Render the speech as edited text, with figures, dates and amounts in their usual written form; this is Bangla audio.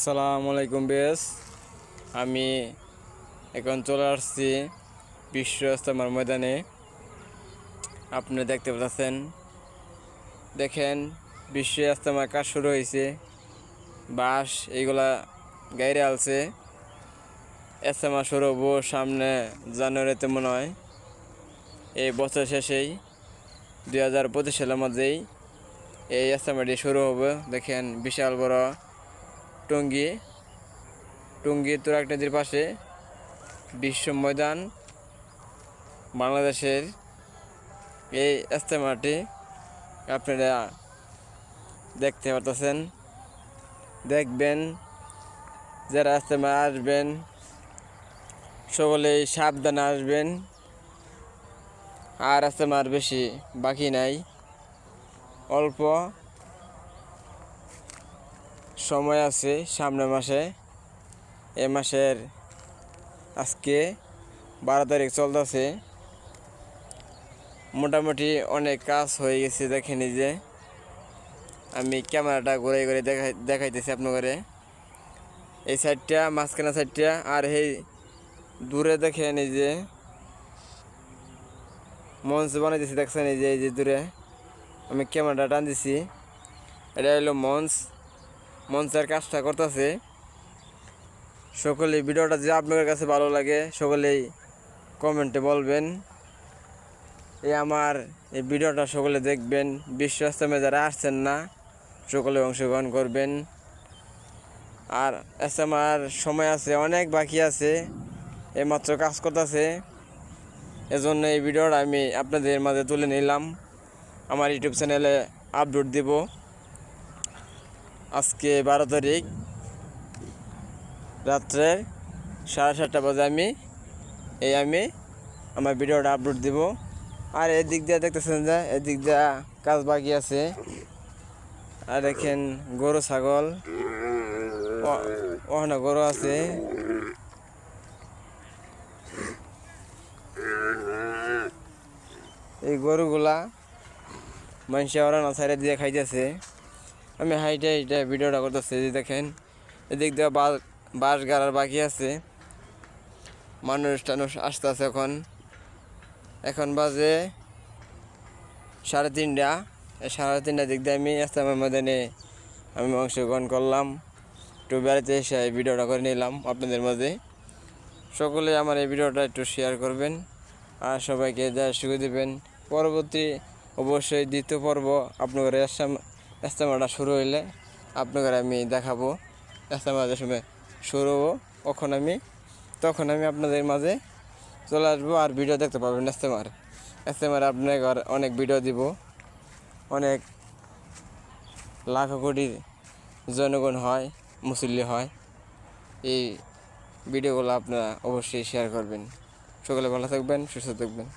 আসসালামু আলাইকুম বেস। আমি এখন চলে আসছি বিশ্ব ইজতেমার ময়দানে। আপনি দেখতে পাচ্ছেন, দেখেন বিশ্ব ইজতেমার কাজ শুরু হয়েছে। বাঁশ এইগুলা গাইরে আলছে। ইজতেমা শুরু হবো সামনে জানুয়ারিতে মনে হয়। এই বছর শেষেই 2025 সালের মধ্যেই এই ইজতেমাটি শুরু হবে। দেখেন বিশাল বড় টঙ্গী তুরাগ নদীর পাশে বিশ্ব ময়দান বাংলাদেশের এই ইজতেমাটি আপনারা দেখতে পারতেছেন। দেখবেন, যারা ইজতেমা আসবেন সকলেই সাবধানে আসবেন। আর ইজতেমার বেশি বাকি নাই, অল্প সময় আছে সামনের মাসে। এ মাসের আজকে 12 তারিখ চলতেছে। মোটামুটি অনেক কাজ হয়ে গেছে। দেখেন, এই যে আমি ক্যামেরাটা ঘুরে ঘুরে দেখাইতেছি আপনাদের। এই সাইডটা, মাঝখানে সাইডটা, আর এই দূরে দেখেন এই যে মঞ্চ বানাইতেছি। দেখছেন এই যে দূরে আমি ক্যামেরাটা টান দিছি, এটা হলো মঞ্চের কাজটা করতেছে। সকলেই ভিডিওটা যে আপনাদের কাছে ভালো লাগে সকলেই কমেন্টে বলবেন। আমার এই ভিডিওটা সকলে দেখবেন। বিশ্ব ইজতেমা যারা আসছেন না সকলে অংশগ্রহণ করবেন। আর ইজতেমার সময় আছে, অনেক বাকি আছে, এইমাত্র কাজ করতেছে। এজন্য এই ভিডিওটা আমি আপনাদের মাঝে তুলে নিলাম। আমার ইউটিউব চ্যানেলে আপলোড দিব। আজকে 12 তারিখ রাত্রে 7:30 বাজে আমি আমার ভিডিওটা আপলোড দিব। আর এদিক দিয়ে দেখতেছেন যে এদিক দিয়ে কাজ বাকি আছে। আর দেখেন গরু ছাগল, ওখানে গরু আছে। এই গরুগুলা মানুষে ওরা না সাইডে দিয়ে খাইতেছে। আমি হাইটে ভিডিওটা করতেছি। দেখেন এদিক দিয়ে বাঁশ গাড়ার বাকি আছে। মানুষ আসতেছে। এখন বাজে 3:30। এই 3:30 দিক দিয়ে আমি ইজতেমার ময়দানে আমি অংশগ্রহণ করলাম। একটু বেড়াতে এসে এই ভিডিওটা করে নিলাম আপনাদের মাঝে। সকলে আমার এই ভিডিওটা একটু শেয়ার করবেন আর সবাইকে সুযোগ দেবেন। পরবর্তী অবশ্যই দ্বিতীয় পর্ব আপনাদের ইজতেমাটা শুরু হইলে আপনাদের আমি দেখাবো। ইজতেমা যে সময় শুরু হবো তখন আমি আপনাদের মাঝে চলে আসবো আর ভিডিও দেখতে পাবেন। ইজতেমার আপনার অনেক ভিডিও দিব। অনেক লাখ কোটির জনগণ হয়, মুসল্লি হয়। এই ভিডিওগুলো আপনারা অবশ্যই শেয়ার করবেন। সকলে ভালো থাকবেন, সুস্থ থাকবেন।